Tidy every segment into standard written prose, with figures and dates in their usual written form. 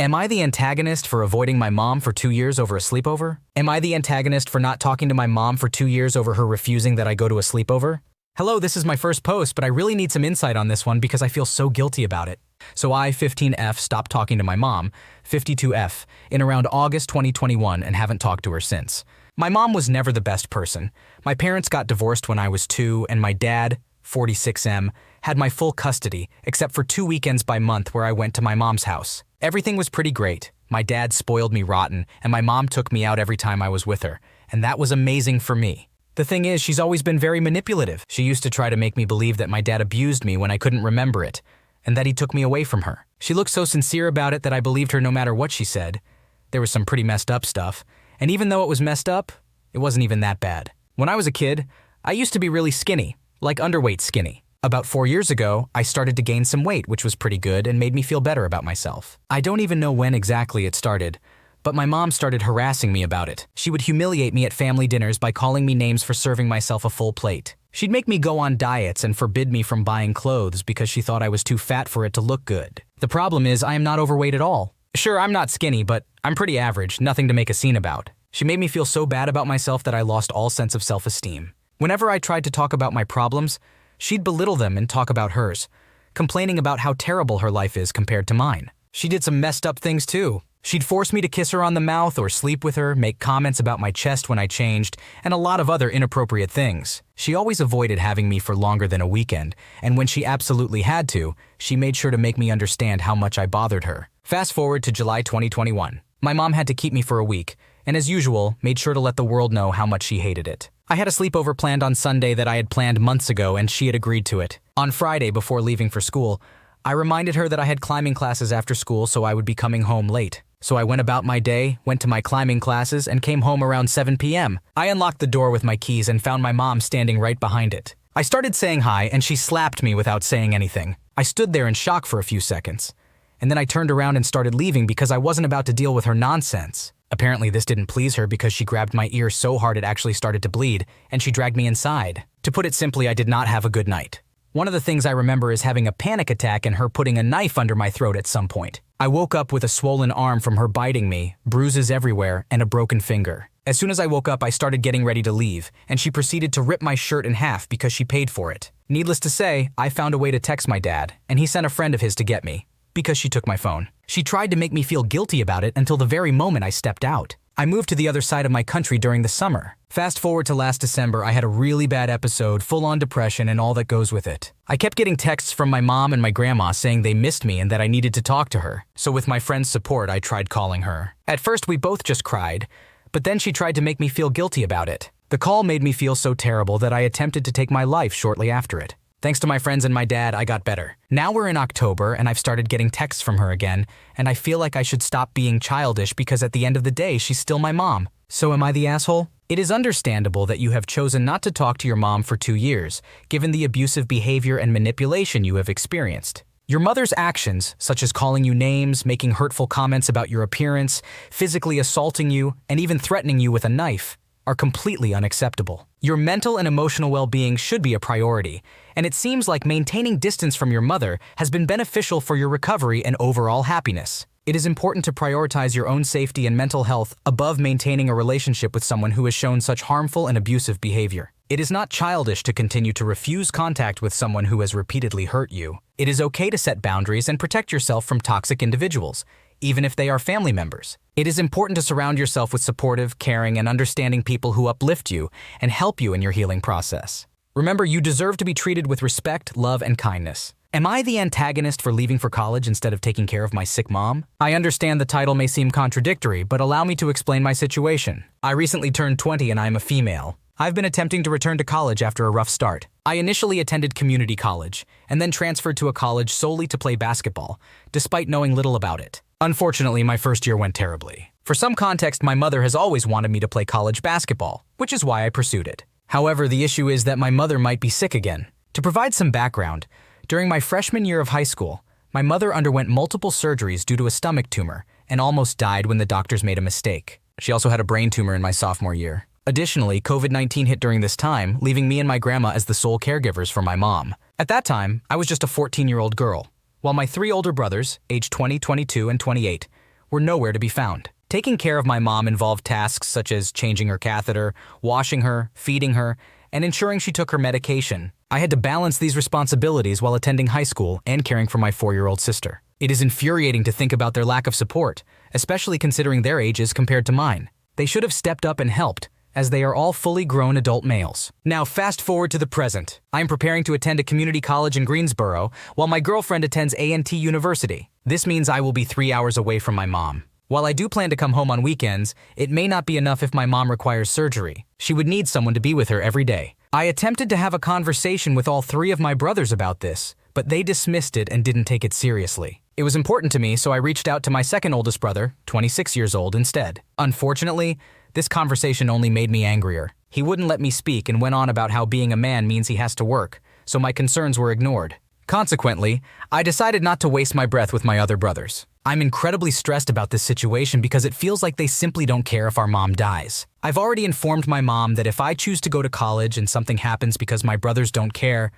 Am I the antagonist for avoiding my mom for 2 years over a sleepover? Am I the antagonist for not talking to my mom for 2 years over her refusing that I go to a sleepover? Hello, this is my first post, but I really need some insight on this one because I feel so guilty about it. So I, 15F, stopped talking to my mom, 52F, in around August 2021 and haven't talked to her since. My mom was never the best person. My parents got divorced when I was 2, and my dad, 46M, had my full custody, except for 2 weekends by month where I went to my mom's house. Everything was pretty great. My dad spoiled me rotten, and my mom took me out every time I was with her, and that was amazing for me. The thing is, she's always been very manipulative. She used to try to make me believe that my dad abused me when I couldn't remember it, and that he took me away from her. She looked so sincere about it that I believed her no matter what she said. There was some pretty messed up stuff, and even though it was messed up, it wasn't even that bad. When I was a kid, I used to be really skinny, like underweight skinny. About 4 years ago, I started to gain some weight, which was pretty good and made me feel better about myself. I don't even know when exactly it started, but my mom started harassing me about it. She would humiliate me at family dinners by calling me names for serving myself a full plate. She'd make me go on diets and forbid me from buying clothes because she thought I was too fat for it to look good. The problem is I am not overweight at all. Sure, I'm not skinny, but I'm pretty average, nothing to make a scene about. She made me feel so bad about myself that I lost all sense of self-esteem. Whenever I tried to talk about my problems, she'd belittle them and talk about hers, complaining about how terrible her life is compared to mine. She did some messed up things too. She'd force me to kiss her on the mouth or sleep with her, make comments about my chest when I changed, and a lot of other inappropriate things. She always avoided having me for longer than a weekend, and when she absolutely had to, she made sure to make me understand how much I bothered her. Fast forward to July 2021. My mom had to keep me for a week, and as usual, made sure to let the world know how much she hated it. I had a sleepover planned on Sunday that I had planned months ago, and she had agreed to it. On Friday, before leaving for school, I reminded her that I had climbing classes after school, so I would be coming home late. So I went about my day, went to my climbing classes, and came home around 7 p.m. I unlocked the door with my keys and found my mom standing right behind it. I started saying hi, and she slapped me without saying anything. I stood there in shock for a few seconds, and then I turned around and started leaving because I wasn't about to deal with her nonsense. Apparently this didn't please her because she grabbed my ear so hard it actually started to bleed, and she dragged me inside. To put it simply, I did not have a good night. One of the things I remember is having a panic attack and her putting a knife under my throat at some point. I woke up with a swollen arm from her biting me, bruises everywhere, and a broken finger. As soon as I woke up, I started getting ready to leave, and she proceeded to rip my shirt in half because she paid for it. Needless to say, I found a way to text my dad, and he sent a friend of his to get me, because she took my phone. She tried to make me feel guilty about it until the very moment I stepped out. I moved to the other side of my country during the summer. Fast forward to last December, I had a really bad episode, full-on depression and all that goes with it. I kept getting texts from my mom and my grandma saying they missed me and that I needed to talk to her. So with my friend's support, I tried calling her. At first, we both just cried, but then she tried to make me feel guilty about it. The call made me feel so terrible that I attempted to take my life shortly after it. Thanks to my friends and my dad, I got better. Now we're in October and I've started getting texts from her again, and I feel like I should stop being childish because at the end of the day, she's still my mom. So am I the asshole? It is understandable that you have chosen not to talk to your mom for 2 years, given the abusive behavior and manipulation you have experienced. Your mother's actions, such as calling you names, making hurtful comments about your appearance, physically assaulting you, and even threatening you with a knife, are completely unacceptable. Your mental and emotional well-being should be a priority, and it seems like maintaining distance from your mother has been beneficial for your recovery and overall happiness. It is important to prioritize your own safety and mental health above maintaining a relationship with someone who has shown such harmful and abusive behavior. It is not childish to continue to refuse contact with someone who has repeatedly hurt you. It is okay to set boundaries and protect yourself from toxic individuals, even if they are family members. It is important to surround yourself with supportive, caring, and understanding people who uplift you and help you in your healing process. Remember, you deserve to be treated with respect, love, and kindness. Am I the antagonist for leaving for college instead of taking care of my sick mom? I understand the title may seem contradictory, but allow me to explain my situation. I recently turned 20 and I am a female. I've been attempting to return to college after a rough start. I initially attended community college, and then transferred to a college solely to play basketball, despite knowing little about it. Unfortunately, my first year went terribly. For some context, my mother has always wanted me to play college basketball, which is why I pursued it. However, the issue is that my mother might be sick again. To provide some background, during my freshman year of high school, my mother underwent multiple surgeries due to a stomach tumor and almost died when the doctors made a mistake. She also had a brain tumor in my sophomore year. Additionally, COVID-19 hit during this time, leaving me and my grandma as the sole caregivers for my mom. At that time, I was just a 14-year-old girl, while my 3 older brothers, aged 20, 22, and 28, were nowhere to be found. Taking care of my mom involved tasks such as changing her catheter, washing her, feeding her, and ensuring she took her medication. I had to balance these responsibilities while attending high school and caring for my 4-year-old sister. It is infuriating to think about their lack of support, especially considering their ages compared to mine. They should have stepped up and helped, as they are all fully grown adult males. Now fast forward to the present. I am preparing to attend a community college in Greensboro, while my girlfriend attends A&T University. This means I will be 3 hours away from my mom. While I do plan to come home on weekends, it may not be enough if my mom requires surgery. She would need someone to be with her every day. I attempted to have a conversation with all 3 of my brothers about this, but they dismissed it and didn't take it seriously. It was important to me, so I reached out to my second oldest brother, 26 years old, instead. Unfortunately, this conversation only made me angrier. He wouldn't let me speak and went on about how being a man means he has to work, so my concerns were ignored. Consequently, I decided not to waste my breath with my other brothers. I'm incredibly stressed about this situation because it feels like they simply don't care if our mom dies. I've already informed my mom that if I choose to go to college and something happens because my brothers don't care,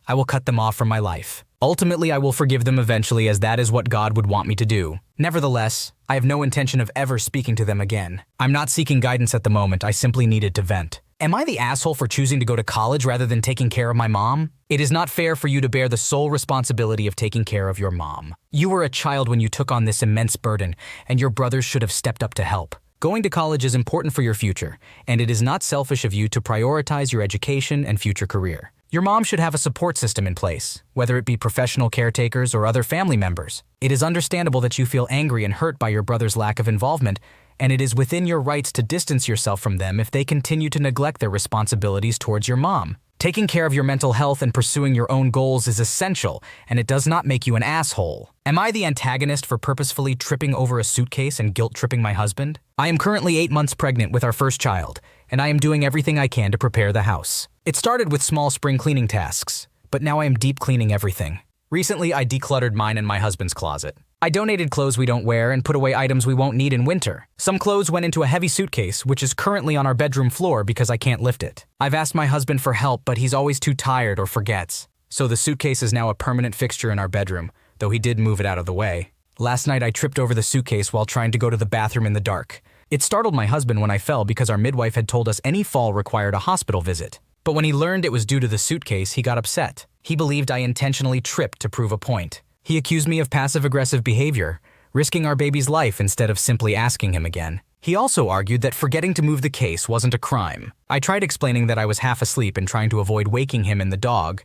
I will cut them off from my life. Ultimately, I will forgive them eventually, as that is what God would want me to do. Nevertheless, I have no intention of ever speaking to them again. I'm not seeking guidance at the moment, I simply needed to vent. Am I the asshole for choosing to go to college rather than taking care of my mom? It is not fair for you to bear the sole responsibility of taking care of your mom. You were a child when you took on this immense burden, and your brothers should have stepped up to help. Going to college is important for your future, and it is not selfish of you to prioritize your education and future career. Your mom should have a support system in place, whether it be professional caretakers or other family members. It is understandable that you feel angry and hurt by your brother's lack of involvement, and it is within your rights to distance yourself from them if they continue to neglect their responsibilities towards your mom. Taking care of your mental health and pursuing your own goals is essential, and it does not make you an asshole. Am I the antagonist for purposefully tripping over a suitcase and guilt-tripping my husband? I am currently 8 months pregnant with our first child, and I am doing everything I can to prepare the house. It started with small spring cleaning tasks, but now I am deep cleaning everything. Recently, I decluttered mine and my husband's closet. I donated clothes we don't wear and put away items we won't need in winter. Some clothes went into a heavy suitcase, which is currently on our bedroom floor because I can't lift it. I've asked my husband for help, but he's always too tired or forgets. So the suitcase is now a permanent fixture in our bedroom, though he did move it out of the way. Last night, I tripped over the suitcase while trying to go to the bathroom in the dark. It startled my husband when I fell because our midwife had told us any fall required a hospital visit. But when he learned it was due to the suitcase, he got upset. He believed I intentionally tripped to prove a point. He accused me of passive-aggressive behavior, risking our baby's life instead of simply asking him again. He also argued that forgetting to move the case wasn't a crime. I tried explaining that I was half asleep and trying to avoid waking him and the dog,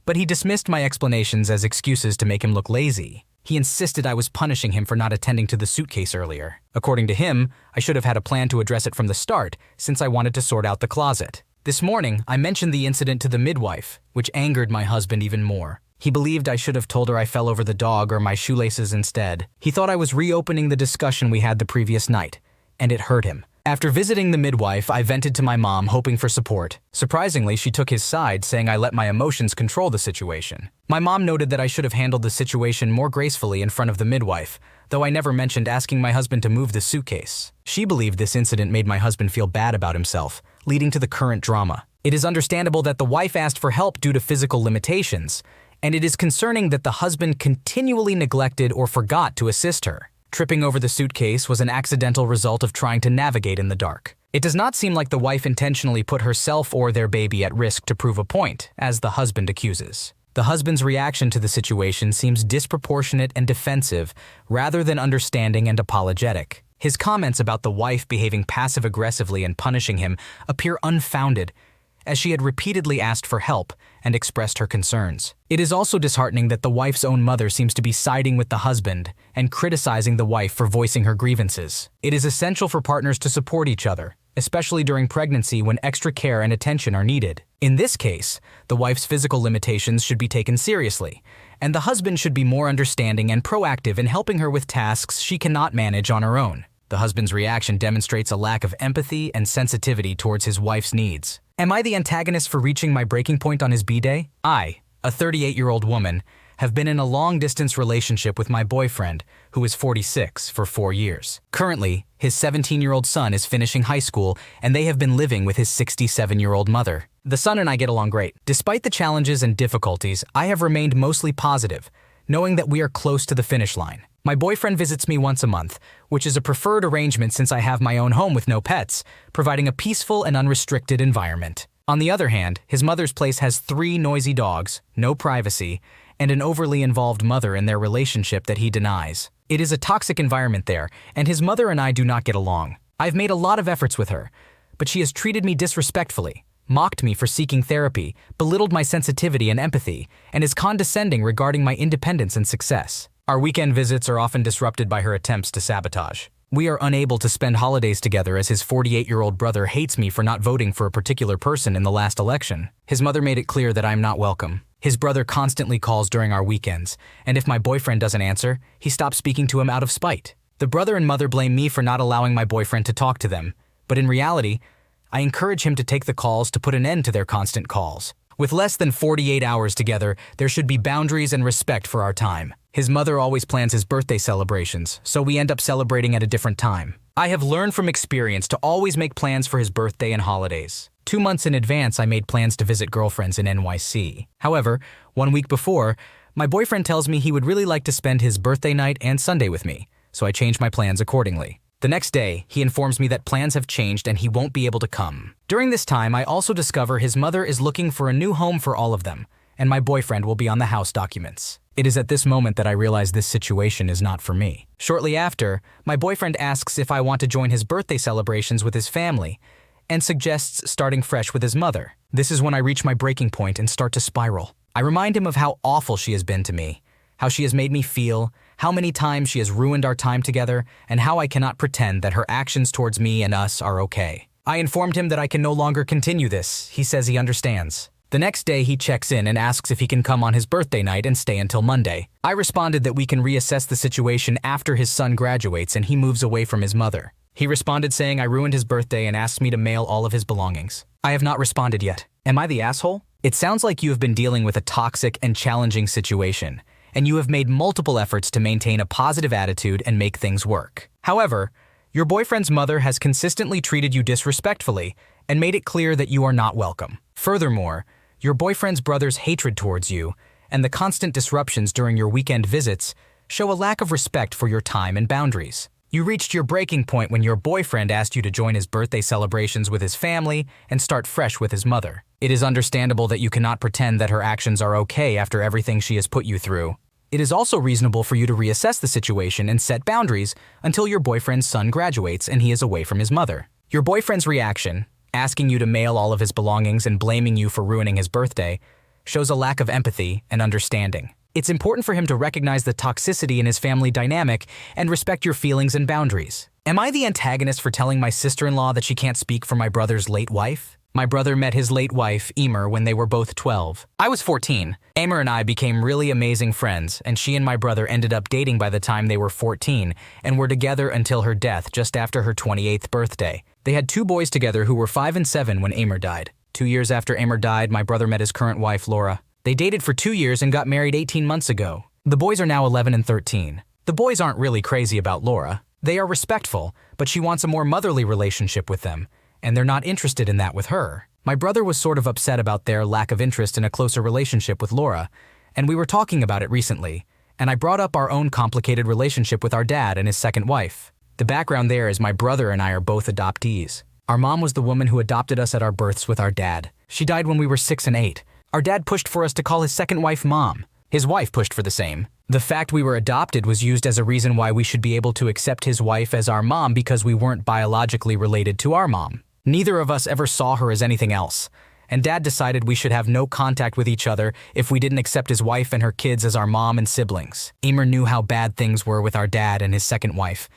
but he dismissed my explanations as excuses to make him look lazy. He insisted I was punishing him for not attending to the suitcase earlier. According to him, I should have had a plan to address it from the start, since I wanted to sort out the closet. This morning, I mentioned the incident to the midwife, which angered my husband even more. He believed I should have told her I fell over the dog or my shoelaces instead. He thought I was reopening the discussion we had the previous night, and it hurt him. After visiting the midwife, I vented to my mom, hoping for support. Surprisingly, she took his side, saying I let my emotions control the situation. My mom noted that I should have handled the situation more gracefully in front of the midwife, though I never mentioned asking my husband to move the suitcase. She believed this incident made my husband feel bad about himself, leading to the current drama. It is understandable that the wife asked for help due to physical limitations, and it is concerning that the husband continually neglected or forgot to assist her. Tripping over the suitcase was an accidental result of trying to navigate in the dark. It does not seem like the wife intentionally put herself or their baby at risk to prove a point, as the husband accuses. The husband's reaction to the situation seems disproportionate and defensive, rather than understanding and apologetic. His comments about the wife behaving passive-aggressively and punishing him appear unfounded, as she had repeatedly asked for help and expressed her concerns. It is also disheartening that the wife's own mother seems to be siding with the husband and criticizing the wife for voicing her grievances. It is essential for partners to support each other, especially during pregnancy when extra care and attention are needed. In this case, the wife's physical limitations should be taken seriously, and the husband should be more understanding and proactive in helping her with tasks she cannot manage on her own. The husband's reaction demonstrates a lack of empathy and sensitivity towards his wife's needs. Am I the antagonist for reaching my breaking point on his Bday? I, a 38-year-old woman, have been in a long-distance relationship with my boyfriend, who is 46, for 4 years. Currently, his 17-year-old son is finishing high school, and they have been living with his 67-year-old mother. The son and I get along great. Despite the challenges and difficulties, I have remained mostly positive, knowing that we are close to the finish line. My boyfriend visits me once a month, which is a preferred arrangement since I have my own home with no pets, providing a peaceful and unrestricted environment. On the other hand, his mother's place has 3 noisy dogs, no privacy, and an overly involved mother in their relationship that he denies. It is a toxic environment there, and his mother and I do not get along. I've made a lot of efforts with her, but she has treated me disrespectfully, mocked me for seeking therapy, belittled my sensitivity and empathy, and is condescending regarding my independence and success. Our weekend visits are often disrupted by her attempts to sabotage. We are unable to spend holidays together as his 48-year-old brother hates me for not voting for a particular person in the last election. His mother made it clear that I am not welcome. His brother constantly calls during our weekends, and if my boyfriend doesn't answer, he stops speaking to him out of spite. The brother and mother blame me for not allowing my boyfriend to talk to them, but in reality, I encourage him to take the calls to put an end to their constant calls. With less than 48 hours together, there should be boundaries and respect for our time. His mother always plans his birthday celebrations, so we end up celebrating at a different time. I have learned from experience to always make plans for his birthday and holidays. 2 months in advance, I made plans to visit girlfriends in NYC. However, 1 week before, my boyfriend tells me he would really like to spend his birthday night and Sunday with me, so I changed my plans accordingly. The next day, he informs me that plans have changed and he won't be able to come. During this time, I also discover his mother is looking for a new home for all of them, and my boyfriend will be on the house documents. It is at this moment that I realize this situation is not for me. Shortly after, my boyfriend asks if I want to join his birthday celebrations with his family, and suggests starting fresh with his mother. This is when I reach my breaking point and start to spiral. I remind him of how awful she has been to me, how she has made me feel, how many times she has ruined our time together, and how I cannot pretend that her actions towards me and us are okay. I informed him that I can no longer continue this. He says he understands. The next day, he checks in and asks if he can come on his birthday night and stay until Monday. I responded that we can reassess the situation after his son graduates and he moves away from his mother. He responded saying I ruined his birthday and asked me to mail all of his belongings. I have not responded yet. Am I the asshole? It sounds like you have been dealing with a toxic and challenging situation, and you have made multiple efforts to maintain a positive attitude and make things work. However, your boyfriend's mother has consistently treated you disrespectfully and made it clear that you are not welcome. Furthermore, your boyfriend's brother's hatred towards you and the constant disruptions during your weekend visits show a lack of respect for your time and boundaries. You reached your breaking point when your boyfriend asked you to join his birthday celebrations with his family and start fresh with his mother. It is understandable that you cannot pretend that her actions are okay after everything she has put you through. It is also reasonable for you to reassess the situation and set boundaries until your boyfriend's son graduates and he is away from his mother. Your boyfriend's reaction, asking you to mail all of his belongings and blaming you for ruining his birthday, shows a lack of empathy and understanding. It's important for him to recognize the toxicity in his family dynamic and respect your feelings and boundaries. Am I the antagonist for telling my sister-in-law that she can't speak for my brother's late wife? My brother met his late wife, Emer, when they were both 12. I was 14. Emer and I became really amazing friends, and she and my brother ended up dating by the time they were 14 and were together until her death just after her 28th birthday. They had 2 boys together who were 5 and 7 when Emer died. 2 years after Emer died, my brother met his current wife, Laura. They dated for 2 years and got married 18 months ago. The boys are now 11 and 13. The boys aren't really crazy about Laura. They are respectful, but she wants a more motherly relationship with them, and they're not interested in that with her. My brother was sort of upset about their lack of interest in a closer relationship with Laura, and we were talking about it recently, and I brought up our own complicated relationship with our dad and his second wife. The background there is my brother and I are both adoptees. Our mom was the woman who adopted us at our births with our dad. She died when we were 6 and 8. Our dad pushed for us to call his second wife Mom. His wife pushed for the same. The fact we were adopted was used as a reason why we should be able to accept his wife as our mom because we weren't biologically related to our mom. Neither of us ever saw her as anything else, and Dad decided we should have no contact with each other if we didn't accept his wife and her kids as our mom and siblings. Emer knew how bad things were with our dad and his second wife,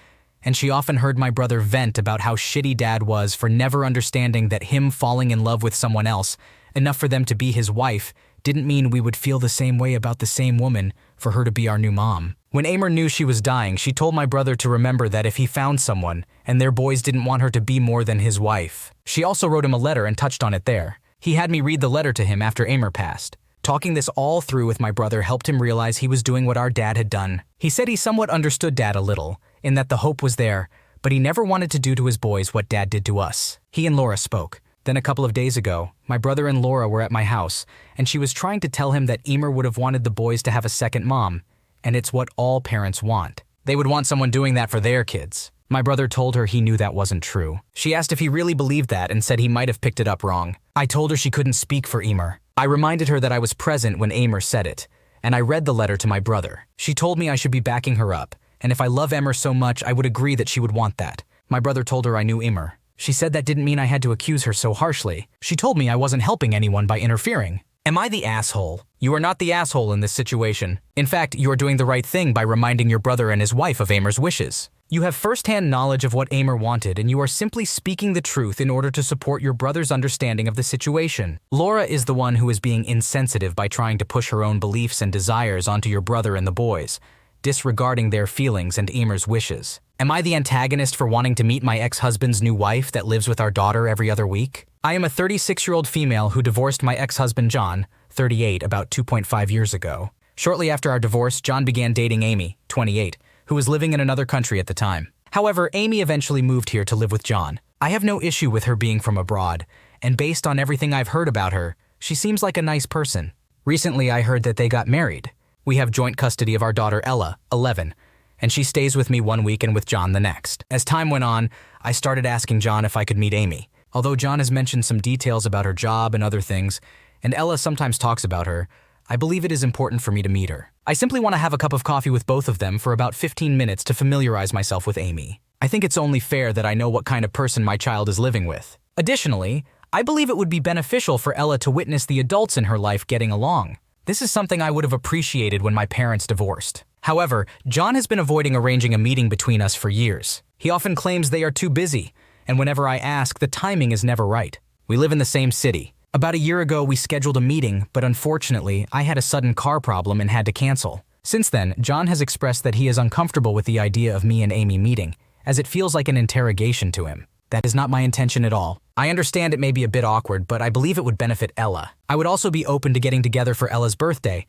and she often heard my brother vent about how shitty Dad was for never understanding that him falling in love with someone else, enough for them to be his wife, didn't mean we would feel the same way about the same woman for her to be our new mom. When Emer knew she was dying, she told my brother to remember that if he found someone, and their boys didn't want her to be more than his wife. She also wrote him a letter and touched on it there. He had me read the letter to him after Emer passed. Talking this all through with my brother helped him realize he was doing what our dad had done. He said he somewhat understood Dad a little, in that the hope was there, but he never wanted to do to his boys what Dad did to us. He and Laura spoke. Then a couple of days ago, my brother and Laura were at my house, and she was trying to tell him that Emer would have wanted the boys to have a second mom, and it's what all parents want. They would want someone doing that for their kids. My brother told her he knew that wasn't true. She asked if he really believed that and said he might have picked it up wrong. I told her she couldn't speak for Emer. I reminded her that I was present when Emer said it, and I read the letter to my brother. She told me I should be backing her up, and if I love Emer so much, I would agree that she would want that. My brother told her I knew Emer. She said that didn't mean I had to accuse her so harshly. She told me I wasn't helping anyone by interfering. Am I the asshole? You are not the asshole in this situation. In fact, you are doing the right thing by reminding your brother and his wife of Emer's wishes. You have first-hand knowledge of what Emer wanted, and you are simply speaking the truth in order to support your brother's understanding of the situation. Laura is the one who is being insensitive by trying to push her own beliefs and desires onto your brother and the boys, disregarding their feelings and Emer's wishes. Am I the antagonist for wanting to meet my ex-husband's new wife that lives with our daughter every other week? I am a 36-year-old female who divorced my ex-husband John, 38, about 2.5 years ago. Shortly after our divorce, John began dating Amy, 28, who was living in another country at the time. However, Amy eventually moved here to live with John. I have no issue with her being from abroad, and based on everything I've heard about her, she seems like a nice person. Recently, I heard that they got married. We have joint custody of our daughter Ella, 11, and she stays with me one week and with John the next. As time went on, I started asking John if I could meet Amy. Although John has mentioned some details about her job and other things, and Ella sometimes talks about her, I believe it is important for me to meet her. I simply want to have a cup of coffee with both of them for about 15 minutes to familiarize myself with Amy. I think it's only fair that I know what kind of person my child is living with. Additionally, I believe it would be beneficial for Ella to witness the adults in her life getting along. This is something I would have appreciated when my parents divorced. However, John has been avoiding arranging a meeting between us for years. He often claims they are too busy, and whenever I ask, the timing is never right. We live in the same city. About a year ago, we scheduled a meeting, but unfortunately, I had a sudden car problem and had to cancel. Since then, John has expressed that he is uncomfortable with the idea of me and Amy meeting, as it feels like an interrogation to him. That is not my intention at all. I understand it may be a bit awkward, but I believe it would benefit Ella. I would also be open to getting together for Ella's birthday,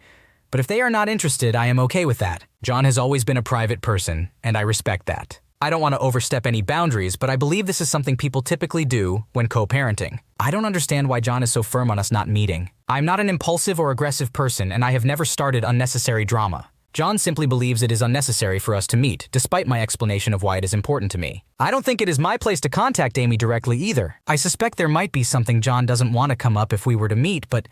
but if they are not interested, I am okay with that. John has always been a private person, and I respect that. I don't want to overstep any boundaries, but I believe this is something people typically do when co-parenting. I don't understand why John is so firm on us not meeting. I'm not an impulsive or aggressive person, and I have never started unnecessary drama. John simply believes it is unnecessary for us to meet, despite my explanation of why it is important to me. I don't think it is my place to contact Amy directly either. I suspect there might be something John doesn't want to come up if we were to meet, but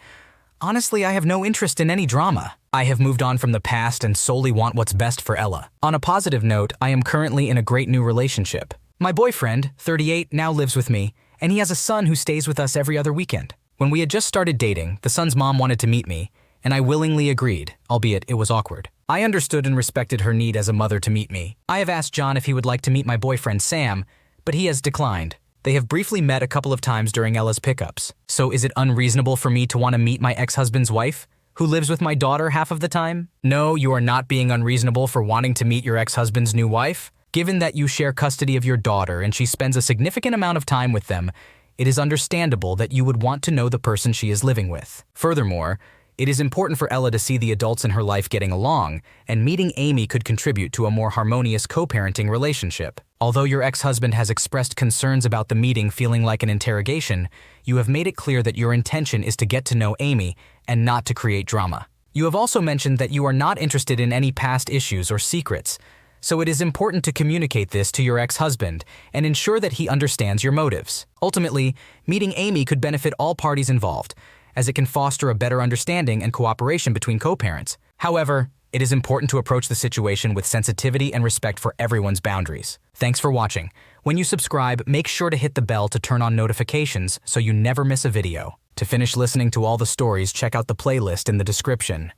honestly, I have no interest in any drama. I have moved on from the past and solely want what's best for Ella. On a positive note, I am currently in a great new relationship. My boyfriend, 38, now lives with me, and he has a son who stays with us every other weekend. When we had just started dating, the son's mom wanted to meet me, and I willingly agreed, albeit it was awkward. I understood and respected her need as a mother to meet me. I have asked John if he would like to meet my boyfriend Sam, but he has declined. They have briefly met a couple of times during Ella's pickups. So is it unreasonable for me to want to meet my ex-husband's wife, who lives with my daughter half of the time? No, you are not being unreasonable for wanting to meet your ex-husband's new wife. Given that you share custody of your daughter and she spends a significant amount of time with them, it is understandable that you would want to know the person she is living with. Furthermore, it is important for Ella to see the adults in her life getting along, and meeting Amy could contribute to a more harmonious co-parenting relationship. Although your ex-husband has expressed concerns about the meeting feeling like an interrogation, you have made it clear that your intention is to get to know Amy and not to create drama. You have also mentioned that you are not interested in any past issues or secrets, so it is important to communicate this to your ex-husband and ensure that he understands your motives. Ultimately, meeting Amy could benefit all parties involved, as it can foster a better understanding and cooperation between co-parents. However, it is important to approach the situation with sensitivity and respect for everyone's boundaries. Thanks for watching. When you subscribe, make sure to hit the bell to turn on notifications so you never miss a video. To finish listening to all the stories, check out the playlist in the description.